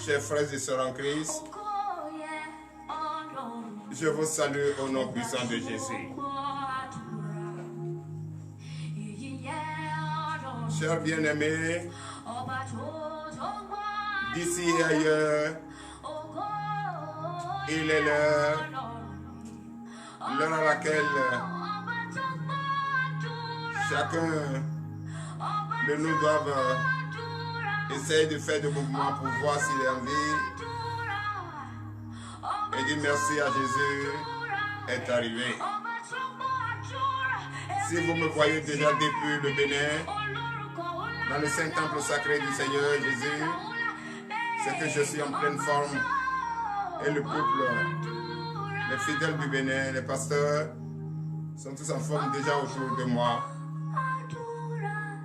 Chers frères et sœurs en Christ, je vous salue au nom puissant de Jésus. Chers bien-aimés, d'ici et ailleurs, il est l'heure à laquelle chacun de nous doit essayer de faire des mouvements pour voir s'il est en vie et dire merci à Jésus est arrivé. Si vous me voyez déjà depuis le Bénin, dans le Saint-Temple sacré du Seigneur Jésus, c'est que je suis en pleine forme et le peuple, les fidèles du Bénin, les pasteurs sont tous en forme déjà autour de moi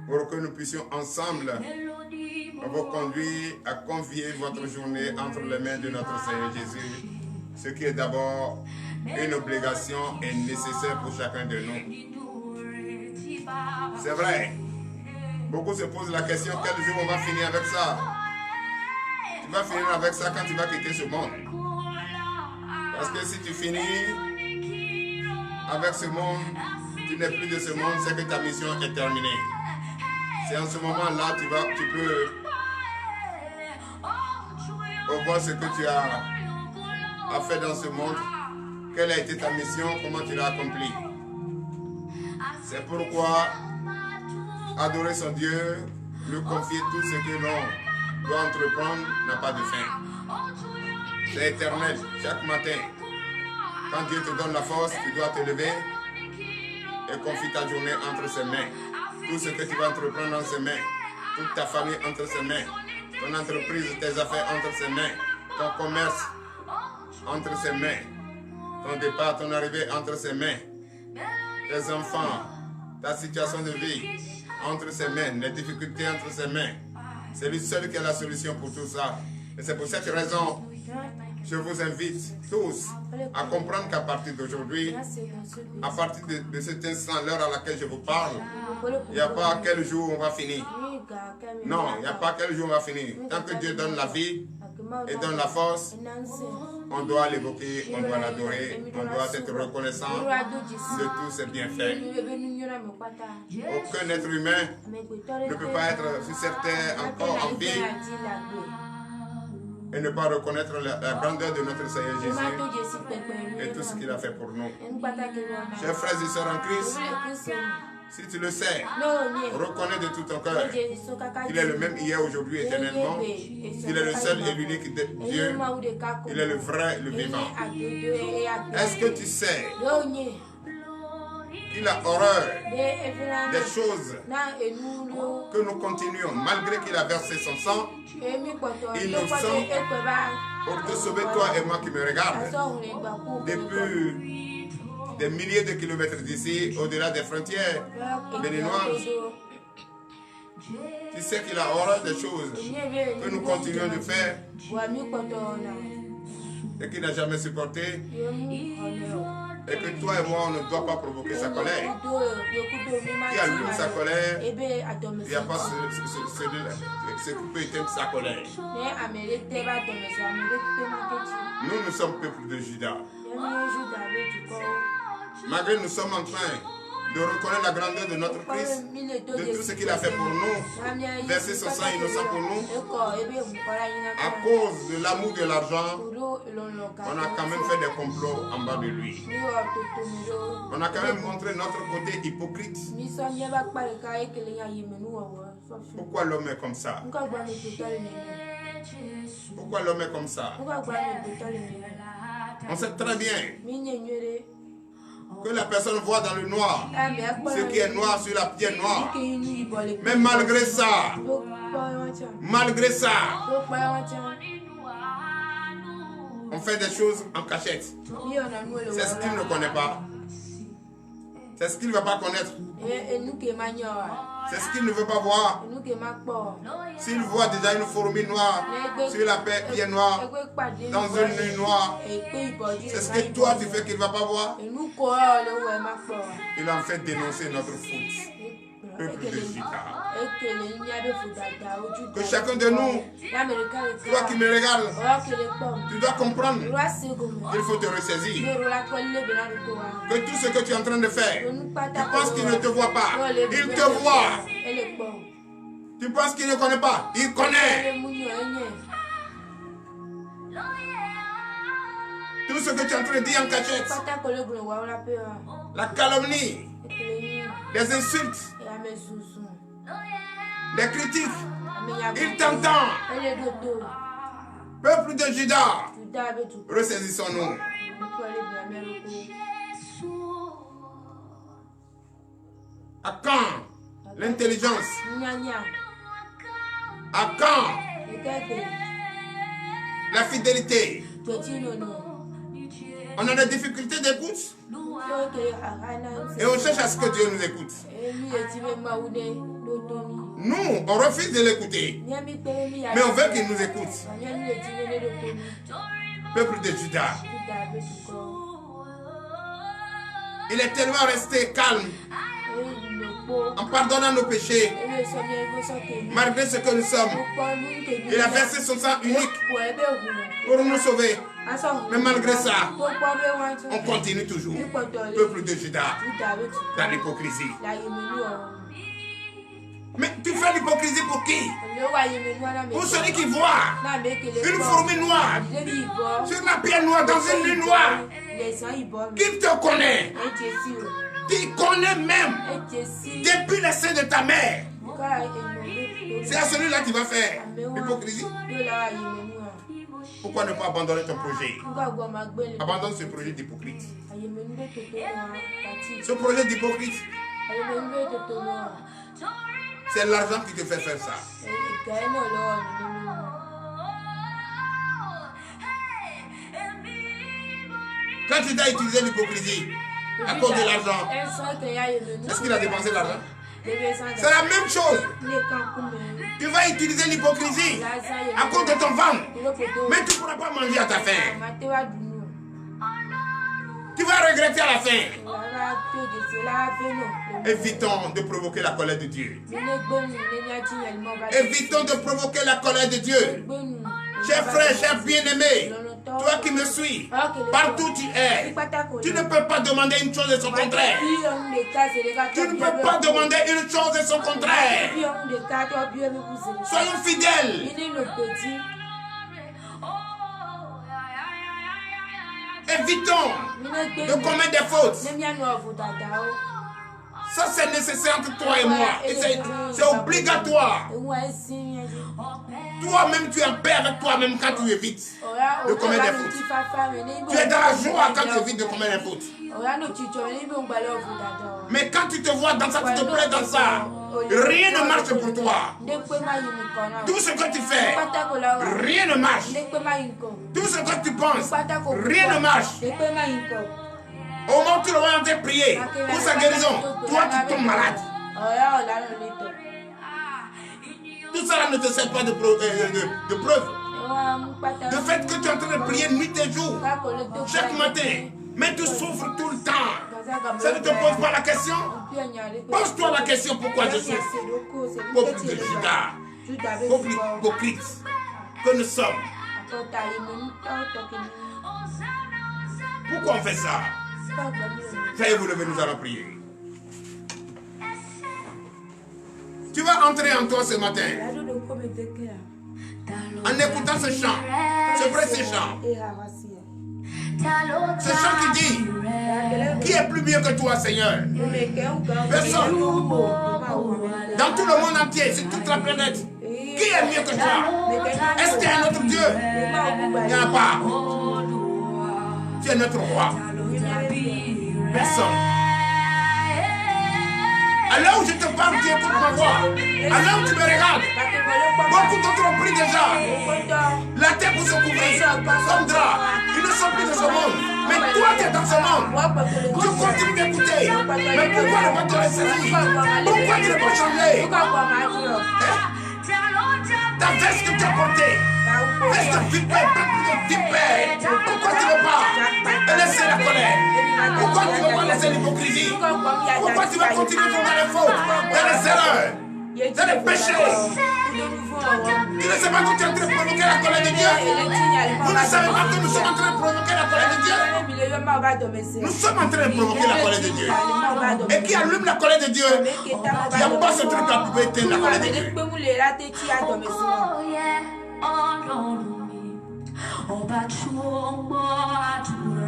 pour que nous puissions ensemble vous conduire à convier votre journée entre les mains de notre Seigneur Jésus, ce qui est d'abord une obligation et nécessaire pour chacun de nous. C'est vrai, beaucoup se posent la question, quel jour on va finir avec ça? Tu vas finir avec ça quand tu vas quitter ce monde. Parce que si tu finis avec ce monde, tu n'es plus de ce monde, c'est que ta mission est terminée. C'est en ce moment-là tu peux voir ce que tu as fait dans ce monde, quelle a été ta mission, comment tu l'as accomplie. C'est pourquoi adorer son Dieu, lui confier tout ce que l'on doit entreprendre n'a pas de fin. C'est éternel. Chaque matin, quand Dieu te donne la force, tu dois te lever et confier ta journée entre ses mains. Tout ce que tu vas entreprendre dans ses mains, toute ta famille entre ses mains, ton entreprise, tes affaires entre ses mains, ton commerce entre ses mains, ton départ, ton arrivée entre ses mains, tes enfants, ta situation de vie entre ses mains, les difficultés entre ses mains. C'est lui seul qui a la solution pour tout ça. Et c'est pour cette raison, je vous invite tous à comprendre qu'à partir d'aujourd'hui, à partir de cet instant, l'heure à laquelle je vous parle, il n'y a pas quel jour on va finir. Non, il n'y a pas quel jour on va finir. Tant que Dieu donne la vie et donne la force, on doit l'évoquer, on doit l'adorer, on doit être reconnaissant de tous ses bienfaits. Aucun être humain ne peut pas être sur cette terre encore en vie et ne pas reconnaître la grandeur de notre Seigneur Jésus et tout ce qu'il a fait pour nous. Chers frères et sœurs en Christ, si tu le sais, reconnais de tout ton cœur qu'il est le même hier, aujourd'hui, éternellement, qu'il est le seul et l'unique Dieu, il est le vrai, le vivant. Est-ce que tu sais qu'il a horreur des choses que nous continuons, malgré qu'il a versé son sang, innocent, pour te sauver toi et moi qui me regarde, depuis des milliers de kilomètres d'ici, au-delà des frontières béninoises. Tu sais qu'il a horreur des choses que nous continuons de faire et qu'il n'a jamais supporté, et que toi et moi, on ne doit pas provoquer sa colère. Qui allume sa colère, il n'y a pas ce qui peut éteindre sa colère. Nous sommes peuple de Juda. Malgré nous sommes en train de reconnaître la grandeur de notre Christ, de tout ce qu'il a fait pour nous, verser son sang innocent pour nous, à cause de l'amour de l'argent, on a quand même fait des complots en bas de lui. On a quand même montré notre côté hypocrite. Pourquoi l'homme est comme ça? Pourquoi l'homme est comme ça? On sait très bien que la personne voit dans le noir ce qui est noir sur la pierre noire. Mais malgré ça, on fait des choses en cachette. C'est ce qu'il ne connaît pas. C'est ce qu'il ne va pas connaître. C'est ce qu'il ne veut pas voir. S'il voit déjà une fourmi noire sur la pierre noire, dans une nuit noire, c'est ce que toi tu fais qu'il ne va pas voir. Il en fait dénoncer notre faute. peuple de Juda. Que chacun de nous, toi qui me regardes, tu dois comprendre qu'il faut te ressaisir. Que tout ce que tu es en train de faire, tu penses qu'il ne te voit pas. Il te voit. Tu penses qu'il ne connaît pas. Il connaît. Tout ce que tu es en train de dire en cachette, la calomnie, les insultes, les critiques, il t'entend. Peuple de Juda, ressaisissons-nous. À quand l'intelligence? À quand la fidélité? On a des difficultés d'écoute et on cherche à ce que Dieu nous écoute. Nous, on refuse de l'écouter, mais on veut qu'il nous écoute. Peuple de Juda, il est tellement resté calme en pardonnant nos péchés, malgré ce que nous sommes. Il a versé son sang unique pour nous sauver. Mais malgré ça, on continue toujours. Peuple de Juda, dans l'hypocrisie. Mais tu fais l'hypocrisie pour qui? Pour celui qui voit une fourmi noire sur la pierre noire dans une nuit noire. Qui te connaît? Qui connaît même depuis le sein de ta mère. C'est à celui-là qui va faire l'hypocrisie. Pourquoi ne pas abandonner ton projet? Abandonne ce projet d'hypocrite. Ce projet d'hypocrite, c'est l'argent qui te fait faire ça. Quand tu dois utiliser l'hypocrisie à cause de l'argent, est-ce qu'il a dépensé l'argent? C'est la même chose. Tu vas utiliser l'hypocrisie à cause de ton ventre, mais tu ne pourras pas manger à ta faim. Tu vas regretter à la fin. Évitons de provoquer la colère de Dieu. Évitons de provoquer la colère de Dieu. Chers frères, chers bien-aimés, toi qui me suis, partout où tu es, tu ne peux pas demander une chose et son contraire. Tu ne peux pas demander une chose et son contraire. Soyons fidèles. Évitons de commettre des fautes. Ça, c'est nécessaire entre toi et moi. Et c'est obligatoire. Toi-même, tu es en paix avec toi-même quand tu évites de commettre des fautes. Tu es dans la joie quand tu évites de commettre des fautes. Mais quand tu te vois dans ça, tu te plais dans ça, rien ne marche pour toi. Tout ce que tu fais, rien ne marche. Tout ce que tu penses, rien ne marche. Au moment où tu le vois en train de prier pour sa guérison, toi tu tombes malade. Tout ça ne te sert pas de preuve. Le fait que tu es en train de prier nuit et jour, chaque matin, mais tu souffres tout le temps. Ça ne te pose pas la question? Pose-toi la question, pourquoi je souffre? Peuple de Juda, peuple hypocrite que nous sommes. Pourquoi on fait ça? Veuillez vous lever, nous allons prier. Tu vas entrer en toi ce matin en écoutant ce chant, ce précieux chant. Ce chant qui dit: qui est plus mieux que toi, Seigneur? Personne. Dans tout le monde entier, sur toute la planète, qui est mieux que toi? Est-ce qu'il y a un autre Dieu? Il n'y en a pas. Tu es notre roi. Personne. Alors où je te parle, tu écoutes ma voix. Alors où tu me regardes, beaucoup d'autres ont pris déjà la terre pour se couvrir comme drap. Ils ne sont plus de ce monde. Mais toi, tu es dans ce monde. Tu continues d'écouter. Mais pourquoi ne pas te ressaisir? Pourquoi tu ne peux pas changer? Ta veste que tu as portée. Veste de vipère, pourquoi tu ne veux pas laisser la colère? Pourquoi tu ne veux pas laisser l'hypocrisie? Pourquoi tu vas continuer dans les fautes, dans les erreurs, dans les péchés? Tu ne sais pas que tu es en train de provoquer la colère de Dieu? Vous ne savez pas que nous sommes en train de provoquer la colère de Dieu? Nous sommes en train de provoquer la colère de Dieu. Et qui allume la colère de Dieu? Il n'y a pas ce truc-là pour éteindre la colère de Dieu.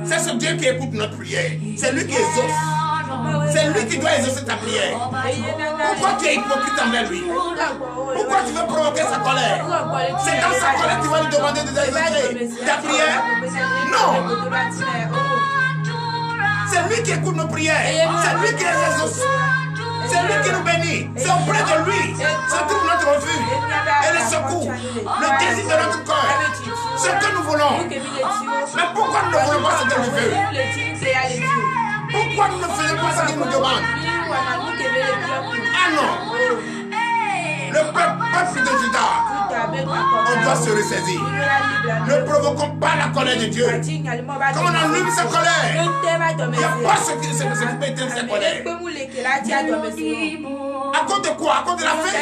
C'est ce Dieu qui écoute notre prière. C'est lui qui exauce. C'est lui qui doit exaucer ta prière. Pourquoi tu es hypocrite envers lui? Pourquoi tu veux provoquer sa colère? C'est dans sa colère que tu vas lui demander de exaucer ta prière? Non. C'est lui qui écoute nos prières. C'est lui qui les exauce. C'est lui qui nous bénit. C'est auprès de lui se trouve notre refuge et le secours, le désir de notre cœur, ce que nous voulons. Mais pourquoi nous ne voulons pas ce que nous voulons? Pourquoi nous ne faisons pas ce qu'il nous demande? Ah non! Le peuple de Juda, on doit se ressaisir. Ne provoquons pas la colère de Dieu. Quand on allume sa colère, il n'y a pas ce qui peut éteindre sa colère. À cause de quoi? À cause de la faim?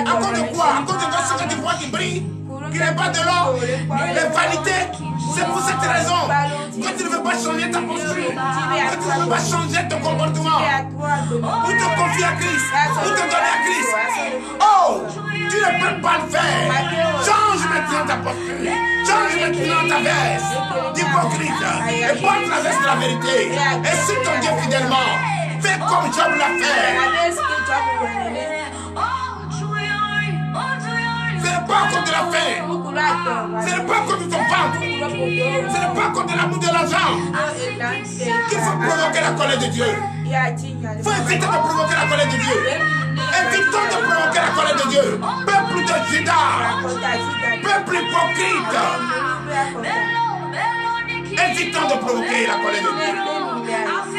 À cause de quoi? À cause de ce que tu vois qui brille, qui n'est pas de l'or, les vanités. C'est pour cette raison que tu ne veux pas changer ta posture, que tu ne veux pas changer ton comportement, pour te confier à Christ, pour te donner à Christ. Oh, tu ne peux pas le faire. Change maintenant ta posture, change maintenant ta veste d'hypocrite et porte la veste de la vérité. Et si ton Dieu fidèlement, fais comme Job l'a fait. Ce n'est pas à cause de la faim. Ce n'est pas à cause de ton ventre. Ce n'est pas à cause de l'amour de l'argent qu'il faut provoquer la colère de Dieu. Il faut éviter de provoquer la colère de Dieu. Évitons de provoquer la colère de Dieu. Peuple de Juda, peuple hypocrite. Évitons de provoquer la colère de Dieu.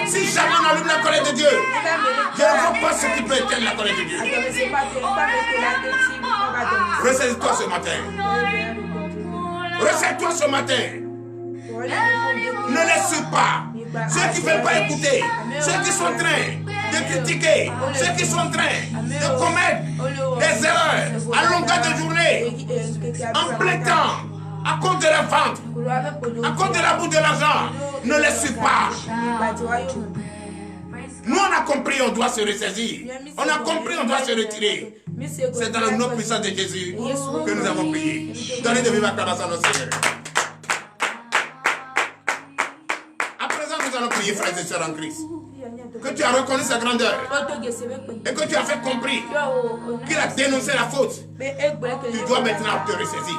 Si jamais on allume la colère de Dieu, je ne vois pas ce qui peut éteindre la colère de Dieu. Ressaisis-toi ce matin. Ressaisis-toi ce matin. Ne laisse pas ceux qui ne veulent pas écouter, ceux qui sont en train de critiquer, ceux qui sont en train de commettre des erreurs à longueur de journée, en plein temps, à cause de la vente, à cause de l'amour de l'argent. Ne laisse pas. Nous, on a compris, on doit se ressaisir. On a compris, on doit se retirer. C'est dans le nom puissant de Jésus que nous avons prié. Donnez de vivre acclamation à notre Seigneur. À présent, nous allons prier, frères et sœurs en Christ. Que tu as reconnu sa grandeur et que tu as fait compris qu'il a dénoncé la faute. Tu dois maintenant te ressaisir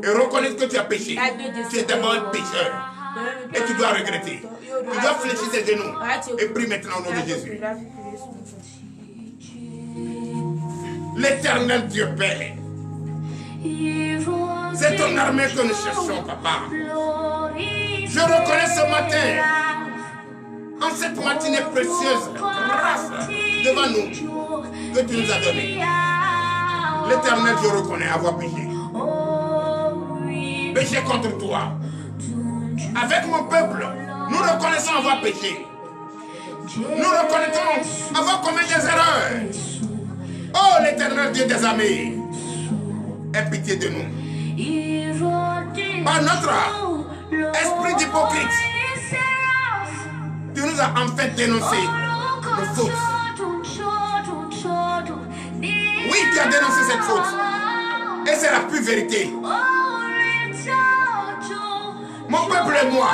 et reconnaître que tu as péché. Tu es d'abord un pécheur et tu dois regretter. Tu dois fléchir tes genoux et prie maintenant au nom de Jésus. L'Éternel Dieu Père, c'est ton armée que nous cherchons, Papa. Je reconnais ce matin, en cette matinée précieuse, grâce devant nous que tu nous as donnée. L'Éternel, je reconnais avoir péché. Péché contre toi. Avec mon peuple, nous reconnaissons avoir péché. Nous reconnaissons avoir commis des erreurs. Oh, l'Éternel Dieu des armées, aie pitié de nous. Par notre esprit d'hypocrite, tu nous as enfin dénoncé nos fautes. Oui, tu as dénoncé cette faute. Et c'est la pure vérité. Mon peuple et moi,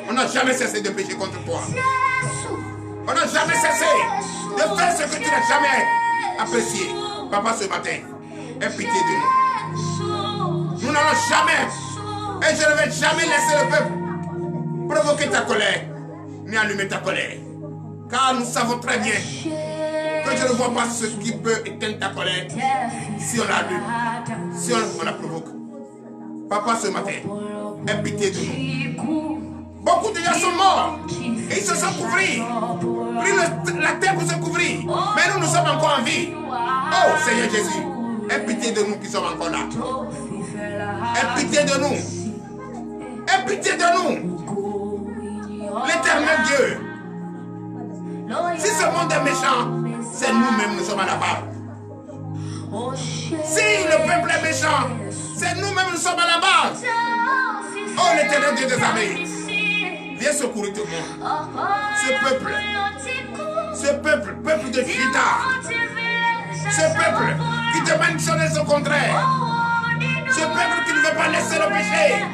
on n'a jamais cessé de pécher contre toi. On n'a jamais cessé de faire ce que tu n'as jamais apprécié. Papa, ce matin, aie pitié de nous. Nous n'allons jamais, et je ne vais jamais laisser le peuple provoquer ta colère, ni allumer ta colère. Car nous savons très bien que je ne vois pas ce qui peut éteindre ta colère si on l'allume, si on la provoque. Papa, ce matin, aie pitié de nous. Beaucoup de gens sont morts et ils se sont couverts. Pris la terre pour se couvrir. Mais nous sommes encore en vie. Oh Seigneur Jésus, Aie pitié de nous qui sommes encore là. Aie pitié de nous. Aie pitié de nous. L'éternel Dieu. Si ce monde est méchant, c'est nous-mêmes, nous sommes à la barre. Si le peuple est méchant, c'est nous-mêmes, nous sommes à la base. Oh, l'éternel Dieu des armées, viens secourir tout le monde. Peuple de Juda, ce peuple qui demande une chose et son contraire, ce peuple qui ne veut pas laisser le péché,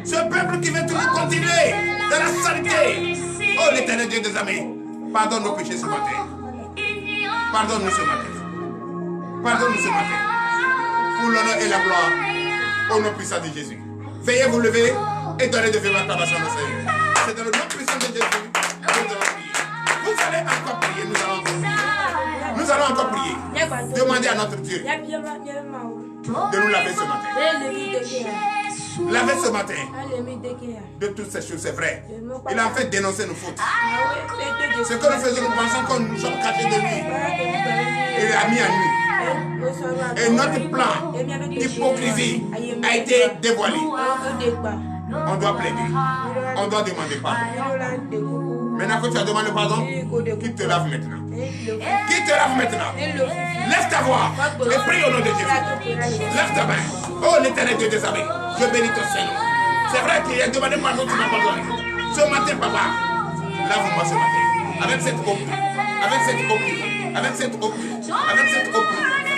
ce peuple qui veut toujours continuer dans la saleté. Oh, l'éternel Dieu des armées, pardonne nos péchés ce matin. Pardonne-nous ce matin. Pardonne-nous ce matin. Pour l'honneur et la gloire, au nom puissant de Jésus. Veuillez vous lever et donner de vivre acclamation au Seigneur. C'est dans le nom puissant de Jésus que nous allons prier. Vous allez encore prier, nous allons encore prier. Nous allons encore prier. Demandez à notre Dieu de nous laver ce matin. Laver ce matin de toutes ces choses, c'est vrai. Il a en fait dénoncé nos fautes. Ce que nous faisons, nous pensons que nous sommes cachés de lui. Il l'a mis à nu. Et notre plan d'hypocrisie a été dévoilé. On doit plaider. On doit demander pardon. Maintenant que tu as demandé pardon, qui te lave maintenant? Qui te lave maintenant? Lève ta voix et prie au nom de Jésus. Lève ta main. Oh, l'éternel Dieu des armées, je bénis ton Seigneur. C'est vrai qu'il a demandé pardon, tu m'as pardonné. Ce matin, papa, lave-moi ce matin. Avec cette eau. Avec cette eau. Avec cette eau. Avec cette eau.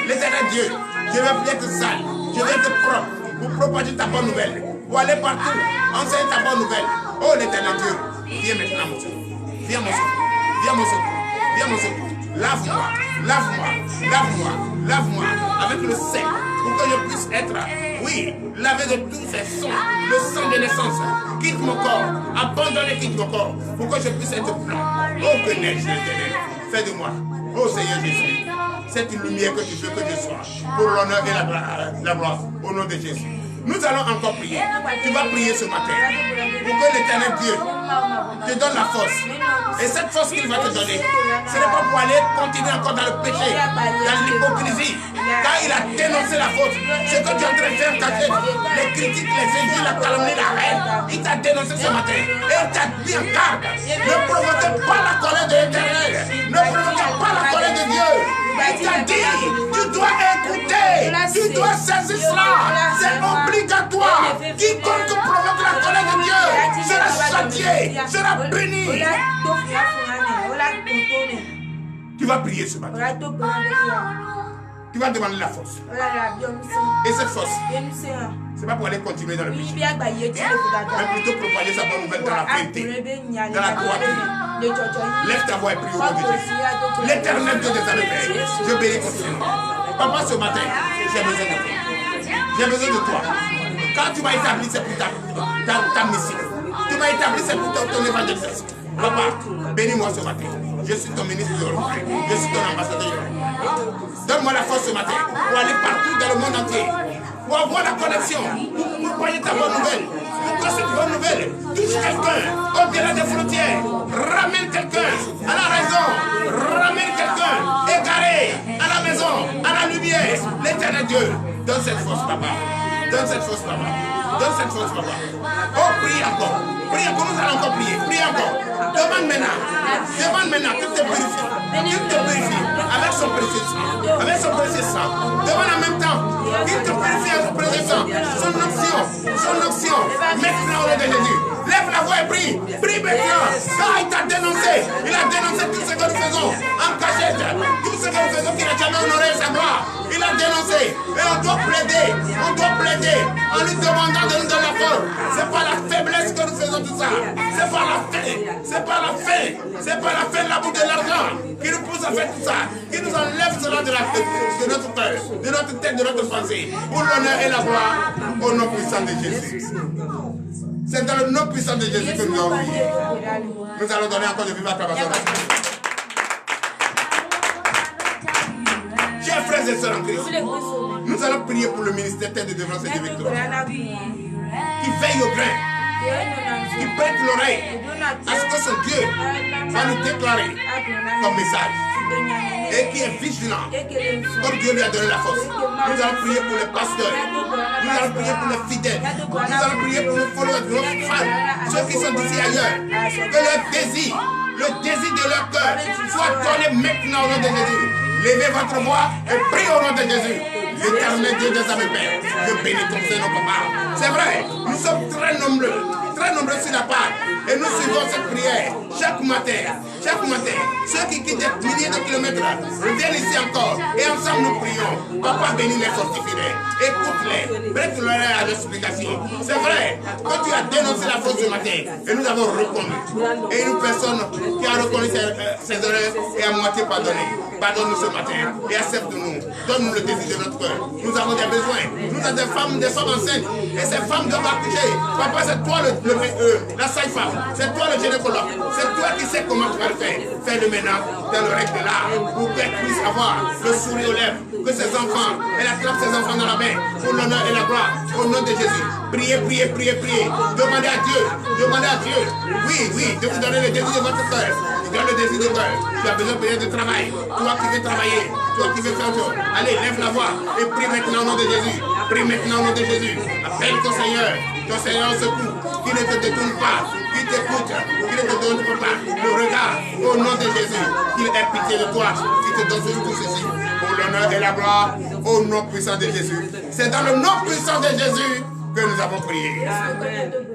L'éternel Dieu, je vais être sale. Je vais être propre pour propager ta bonne nouvelle. Pour aller partout, enseigner ta bonne nouvelle. Oh, l'éternel Dieu, viens maintenant, mon secours. Viens mon secours. Viens mon secours. Viens mon secours. Lave-moi. Lave-moi. Lave-moi. Lave-moi. Avec le sang. Pour que je puisse être, oui, lavé de tous ces sangs. Le sang de naissance. Quitte mon corps. Abandonne, quitte mon corps. Pour que je puisse être blanc. Oh, que neige l'éternel. Fais de moi. Oh, Seigneur Jésus. Cette lumière que tu veux que je sois. Pour l'honneur et la gloire. Au nom de Jésus. Nous allons encore prier. Tu vas prier ce matin pour que l'éternel Dieu te donne la force. Et cette force qu'il va te donner, ce n'est pas pour aller continuer encore dans le péché, dans l'hypocrisie. Car il a dénoncé la faute. Ce que tu es en train de faire cacher, les critiques, les injures, la calomnie, la haine, il t'a dénoncé ce matin. Et il t'a dit en garde. Ne provoquez pas la colère de l'éternel. Ne provoquez pas la colère de Dieu. Il t'a dit, tu dois écouter, tu dois saisir cela, c'est obligatoire. Quiconque provoque la colère de Dieu sera châtié, sera béni. Tu vas prier ce matin. Tu vas demander la force. Et cette force, c'est pas pour aller continuer dans le péché, mais plutôt propager sa bonne nouvelle dans la vérité, dans la droiture. Lève ta voix et prie au nom de Jésus. L'éternel Dieu des armées, je bénis ton Seigneur. Papa, ce matin, j'ai besoin de toi. J'ai besoin de toi. Quand tu m'as établi, c'est pour ta mission. Tu m'as établi, c'est pour ton évangélisation. Papa, bénis-moi ce matin. Je suis ton ministre de l'Europe. Je suis ton ambassadeur. Donne-moi la force ce matin pour aller partout dans le monde entier. Pour avoir la connexion, pour propager ta bonne nouvelle. Pour que cette bonne nouvelle touche quelqu'un au-delà des frontières. Ramène quelqu'un à la raison. Ramène quelqu'un égaré à la maison, à la lumière. L'éternel Dieu, donne cette force, papa. Donne cette force, papa. Donne cette force, papa. Oh, prie encore. Prie encore, nous allons encore prier. Prie encore. Demande maintenant. Demande maintenant qu'il te purifie. Qu'il te purifie avec son précieux sang. Avec son précieux sang. Demande en même temps qu'il te purifie avec son précieux sang. Son onction. Son onction. Maintenant au nom de Jésus. Lève la voix et prie. Prie maintenant. Car il t'a dénoncé. Il a dénoncé tout ce que nous faisons en cachette. Tout ce que nous faisons qui n'a jamais honoré sa gloire. Il a dénoncé. Et on doit plaider. On doit plaider en lui demandant de nous donner la force. C'est pas la faiblesse que nous faisons tout ça. C'est pas la faim. C'est pas la faim. C'est pas la faim, l'amour de l'argent qui nous pousse à faire tout ça. Qui nous enlève cela de notre cœur, de notre tête, de notre pensée. Pour l'honneur et la gloire au nom puissant de Jésus. C'est dans le nom puissant de Jésus que nous allons prier. Nous allons donner encore de vivre acclamation. Chers frères et sœurs en Christ, nous allons prier pour le ministère de délivrance et de victoire. Qui veille au grain, qui prête l'oreille à ce que son Dieu va nous déclarer comme message. et qui est vigilant, comme Dieu lui a donné la force. Nous allons prier pour les pasteurs, nous allons prier pour les fidèles, nous allons prier pour nos followers, nos fans, ceux qui sont d'ici ailleurs, que leur désir, le désir de leur cœur soit donné maintenant au nom de Jésus. Levez votre voix et priez au nom de Jésus. L'éternel Dieu des armées, Père, je bénis ton Seigneur, papa. C'est vrai, nous sommes très nombreux sur la part. Et nous suivons cette prière chaque matin. Ceux qui quittent des milliers de kilomètres viennent ici encore. Et ensemble nous prions. Papa bénis les fortifie-les. Écoute-les. Prête-leur à l'explication. C'est vrai que tu as dénoncé la faute ce matin. Et nous avons reconnu. Et une personne qui a reconnu ses erreurs est à moitié pardonnée. Pardonne-nous ce matin et accepte-nous. Donne-nous le désir de notre cœur. Nous avons des besoins. Nous avons des femmes enceintes. Et ces femmes doivent accoucher. Papa, c'est toi la sage-femme. C'est toi le gynécologue. C'est toi qui sais comment tu vas le faire. Fais-le maintenant dans le règle de l'art. Pour qu'elle puisse avoir le sourire aux lèvres. Que ses enfants, elle attrape ses enfants dans la main. Pour l'honneur et la gloire. Au nom de Jésus. Priez. Demandez à Dieu. Oui, de vous donner le désir de votre cœur. Donne le désir de cœur. Tu as besoin peut-être de travail. Toi qui veux travailler. Toi qui veux faire autre chose. Allez, lève la voix et prie maintenant au nom de Jésus. Prie maintenant au nom de Jésus. Appelle ton Seigneur au secours. Qui ne te détourne pas. Qui t'écoute. Qui ne te donne pas le regard. Au nom de Jésus. Qu'il ait pitié de toi. Qui te donne tout ceci. Pour l'honneur et la gloire. Au nom puissant de Jésus. C'est dans le nom puissant de Jésus que nous avons prié.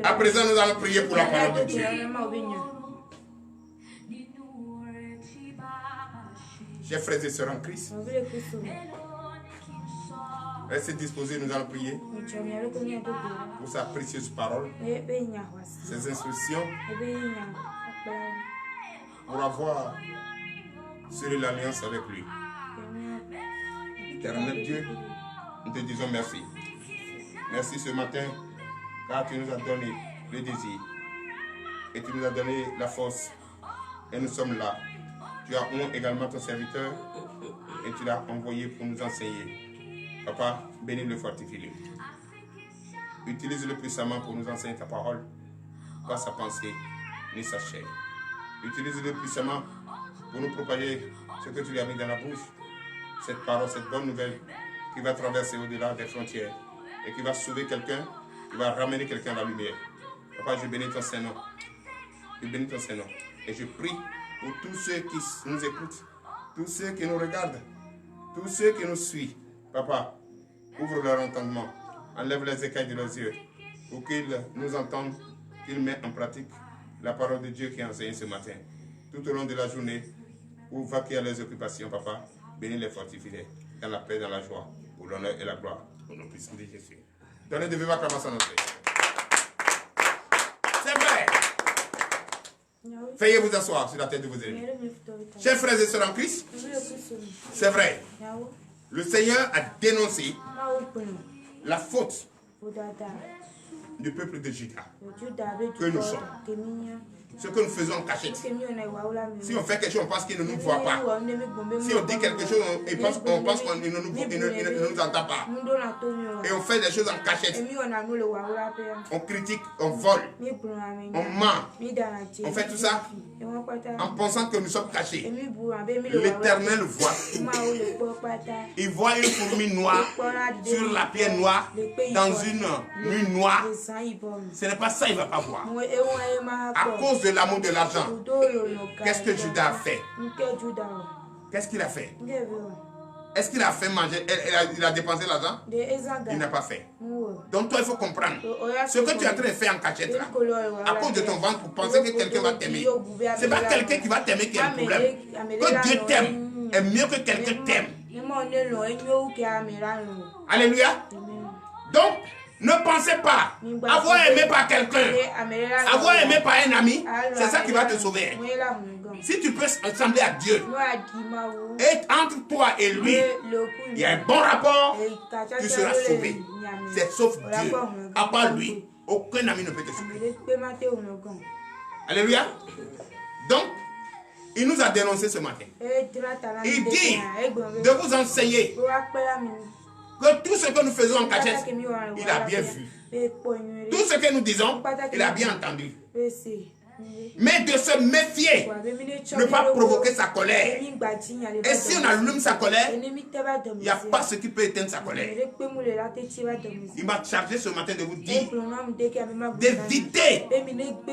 À présent, nous allons prier pour la parole de Dieu. Chers frères et sœurs en Christ, restez disposés, nous allons prier pour sa précieuse parole, ses instructions, pour avoir scellé l'alliance avec lui. Éternel Dieu, nous te disons merci. Merci ce matin, car tu nous as donné le désir et tu nous as donné la force et nous sommes là. Tu as honte également ton serviteur et tu l'as envoyé pour nous enseigner. Papa, bénis le fortifie-le. Utilise-le puissamment pour nous enseigner ta parole, pas sa pensée ni sa chair. Utilise-le puissamment pour nous propager ce que tu lui as mis dans la bouche. Cette parole, cette bonne nouvelle qui va traverser au-delà des frontières et qui va sauver quelqu'un, qui va ramener quelqu'un à la lumière. Papa, je bénis ton Saint-Nom. Je bénis ton Saint-Nom. Et je prie pour tous ceux qui nous écoutent, tous ceux qui nous regardent, tous ceux qui nous suivent. Papa, ouvre leur entendement, enlève les écailles de leurs yeux, pour qu'ils nous entendent, qu'ils mettent en pratique la parole de Dieu qui est enseignée ce matin. Tout au long de la journée, pour vaquer à leurs occupations, papa, bénis les fortifie dans la paix, dans la joie, pour l'honneur et la gloire, au nom puissant de Jésus. Donnez de vivre acclamation à notre Seigneur. C'est vrai. Veuillez vous asseoir sur la tête de vos ennemis. Chers frères et sœurs en Christ, c'est vrai. Le Seigneur a dénoncé la faute du peuple de Juda que nous sommes. Ce que nous faisons en cachette. Si on fait quelque chose, on pense qu'il ne nous voit pas. Si on dit quelque chose, on pense qu'il ne nous entend pas. Et on fait des choses en cachette. On critique, on vole, on ment. On fait tout ça en pensant que nous sommes cachés. L'Éternel voit tout. Il voit une fourmi noire sur la pierre noire dans une nuit noire. Ce n'est pas ça qu'il ne va pas voir. À cause de l'amour de l'argent, qu'est-ce que Judas a fait? Qu'est-ce qu'il a fait? Est-ce qu'il a fait manger? Il a dépensé l'argent? Il n'a pas fait. Donc toi, il faut comprendre. Ce que tu es en train de faire en cachette là, à cause de ton ventre, pour penser que quelqu'un va t'aimer. Ce n'est pas quelqu'un qui va t'aimer qui a un problème. Que Dieu t'aime est mieux que quelqu'un t'aime. Alléluia. Donc, ne pensez pas avoir aimé par quelqu'un, avoir aimé par un ami, c'est ça qui va te sauver. Si tu peux ressembler à Dieu, et entre toi et lui, il y a un bon rapport, tu seras sauvé. C'est sauf Dieu. À part lui, aucun ami ne peut te sauver. Alléluia. Donc, il nous a dénoncé ce matin. Il dit de vous enseigner que tout ce que nous faisons en cachette, il a bien vu. Tout ce que nous disons, il a bien entendu. Mais de se méfier, ne pas provoquer sa colère. Et si on allume sa colère, il n'y a pas ce qui peut éteindre sa colère. Il m'a chargé ce matin de vous dire d'éviter,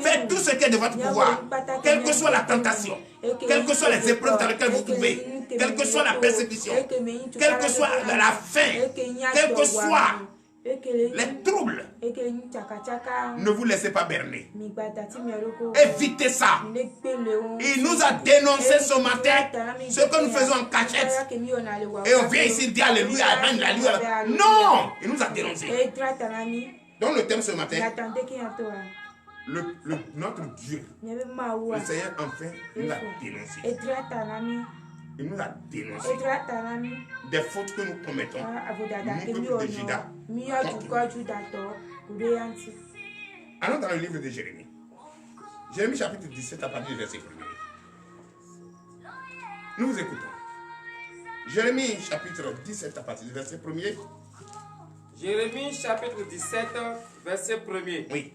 faites tout ce qui est de votre pouvoir, quelle que soit la tentation, quelles que soient les épreuves dans lesquelles vous trouvez, quelle que soit la persécution, quelle que soit la faim, quel que soit les troubles, ne vous laissez pas berner. Évitez ça. Il nous a dénoncé ce matin ce que nous faisons en cachette. Et on vient ici dire Alléluia, Amen, Alléluia. Non, il nous a dénoncé. Donc le thème ce matin, notre Dieu, le Seigneur enfin nous a dénoncé. Il nous a dénoncé des fautes que nous commettons, nous peuple de Juda. Allons dans le livre de Jérémie. Jérémie chapitre 17 à partir du verset 1er. Nous vous écoutons. Jérémie chapitre 17 à partir du verset 1er. Jérémie chapitre 17 verset 1er. Oui.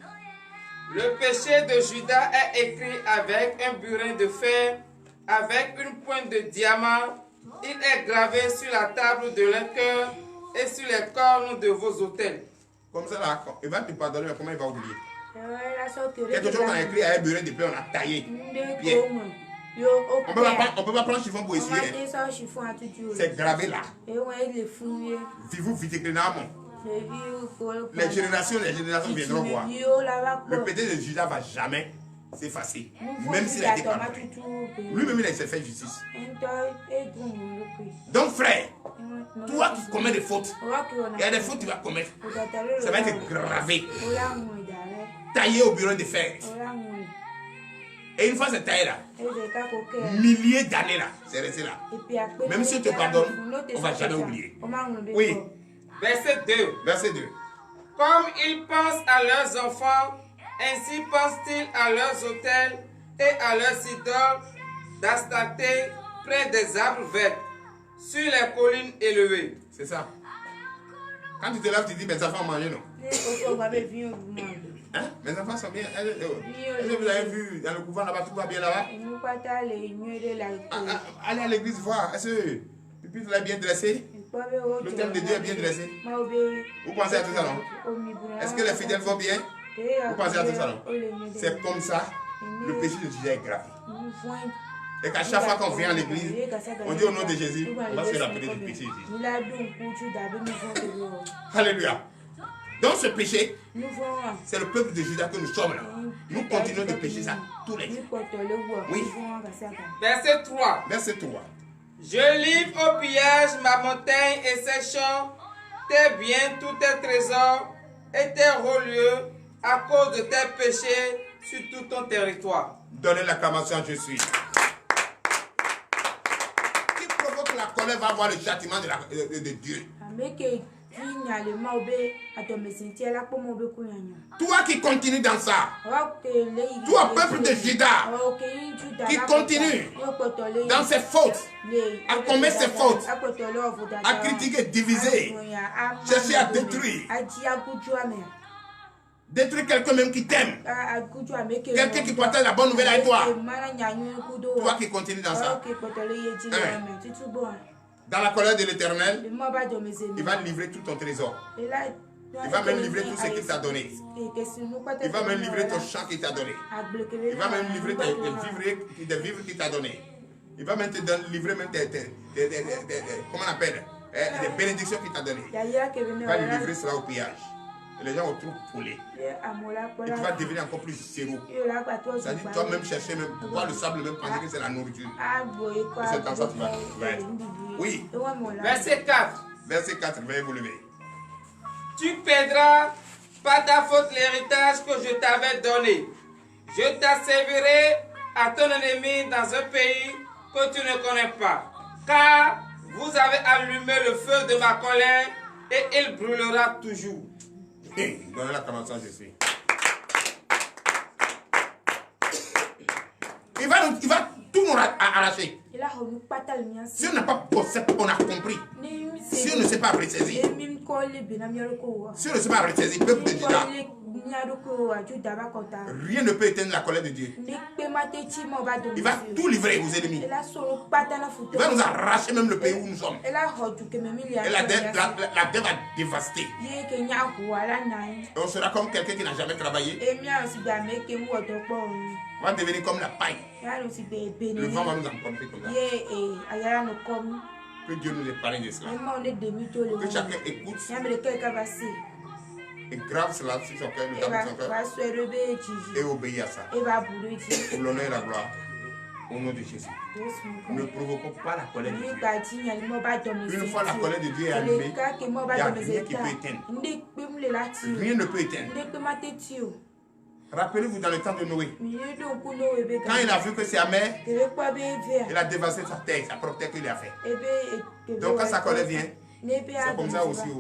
Le péché de Juda est écrit avec un burin de fer, avec une pointe de diamant. Il est gravé sur la table de leur cœur et sur les cornes de vos autels. Comme ça, là, il va te pardonner, mais comment il va oublier? Quelque chose qu'on a écrit avec un burin de fer, on a taillé. Pierre. On ne peut pas prendre chiffon pour essuyer. C'est gravé là. Vivez viticlinamment. Les générations viendront voir. Le péché de Juda ne va jamais s'effacer. Même s'il a été pardonné. Lui-même, il s'est fait justice. Donc, frère, toi qui commets des fautes, il y a des fautes que tu vas commettre. Ça va être gravé. Taillé au bureau de fer. Et une fois c'est taillé là, milliers d'années là, c'est resté là. Même si on te pardonne, on ne va jamais oublier. Oui. Verset 2. Verset 2. Comme ils pensent à leurs enfants, ainsi pensent-ils à leurs autels et à leurs idoles d'Astarté près des arbres verts, sur les collines élevées. C'est ça. Quand tu te lèves, tu dis, mes enfants mangent, non? Hein? Mes enfants sont bien. Est-ce que vous avez vu dans le couvent là-bas, tout va bien là-bas? Allez à l'église voir. Est-ce que le pupitre est bien dressé? Le thème de Dieu est bien dressé? Vous pensez à tout ça, non? Est-ce que les fidèles vont bien? Vous pensez à tout ça, non? C'est comme ça, le péché de Dieu est grave. Et qu'à chaque fois qu'on vient à l'église, on dit au nom de Jésus, on va se rappeler du péché de Jésus. Alléluia. Donc ce péché, c'est le peuple de Juda que nous sommes là. Nous continuons de pécher ça tous les jours. Oui. Verset 3. Verset 3. Je livre au pillage ma montagne et ses champs, tes biens, tous tes trésors et tes hauts lieux à cause de tes péchés sur tout ton territoire. Donnez l'acclamation à Jésus. Qui provoque la colère va avoir le châtiment de Dieu. Toi qui continues dans ça, toi peuple de Juda, qui continue dans ses fautes, à commettre ses fautes, à critiquer, diviser, chercher à détruire. Détruire quelqu'un même qui t'aime. Quelqu'un qui partage la bonne nouvelle avec toi. Toi qui continues dans ça. Dans la colère de l'Éternel, il va livrer tout ton trésor. Il va même livrer tout ce qu'il t'a donné. Il va même livrer ton champ qu'il t'a donné. Il va même livrer des vivres qu'il t'a donné. Il va même te livrer même comment on appelle, des bénédictions qu'il t'a donné. Il va livrer cela au pillage. Et les gens vont trop pouler. Et tu vas devenir encore plus zéro. C'est-à-dire toi-même chercher, même voir le sable, même penser que c'est la nourriture. Et c'est dans ça que tu vas être. Oui. Verset 4. Verset 4, veuillez vous lever. Tu perdras par ta faute l'héritage que je t'avais donné. Je t'asservirai à ton ennemi dans un pays que tu ne connais pas. Car vous avez allumé le feu de ma colère et il brûlera toujours. Donnez l'acclamation à Jésus. Il va tout nous arracher. Si on n'a pas posé, on a compris. Si on ne sait pas ressaisir. Si on ne sait pas ressaisir, peuple de Juda, Rien ne peut éteindre la colère de Dieu. Il va tout livrer aux ennemis. Il va nous arracher même le pays où nous sommes. Et la dette va dévaster. Et on sera comme quelqu'un qui n'a jamais travaillé. On va devenir comme la paille. Le vent va nous emporter comme ça. Que Dieu nous épargne de cela. Que chacun écoute et grave cela sur son cœur, et obéit à ça. Pour l'honneur et la gloire. Au nom de Jésus. Ne provoquons pas la colère de Dieu. Une fois la colère de Dieu est allumée, il n'y a rien qui peut éteindre. Rien ne peut éteindre. Rappelez-vous dans le temps de Noé. Quand il a vu que c'est amer, il a dévasté sa terre, sa propre terre qu'il a fait. Donc quand sa colère vient, c'est comme ça aussi.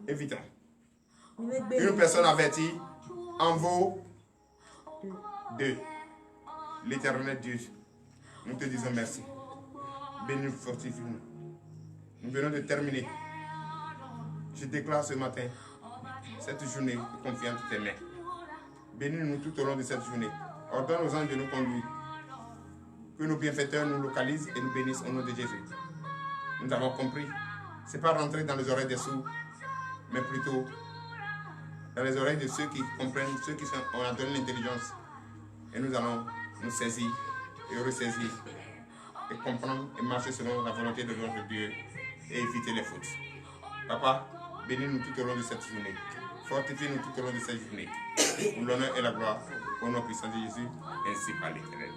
Évitons. Une personne avertie en vaut deux. L'Éternel Dieu, nous te disons merci. Bénis-nous, fortifie-nous. Nous venons de terminer. Je déclare ce matin cette journée de confiance dans tes mains. Bénis-nous tout au long de cette journée. Ordonne aux anges de nous conduire. Que nos bienfaiteurs nous localisent et nous bénissent au nom de Jésus. Nous avons compris. Ce n'est pas rentrer dans les oreilles des sourds, mais plutôt dans les oreilles de ceux qui comprennent, ceux qui ont donné l'intelligence. Et nous allons nous saisir et ressaisir et comprendre et marcher selon la volonté de notre Dieu et éviter les fautes. Papa, bénis-nous tout au long de cette journée. Fortifie-nous tout au long de cette journée. Pour l'honneur et la gloire, au nom puissant de Jésus, ainsi par l'Éternel.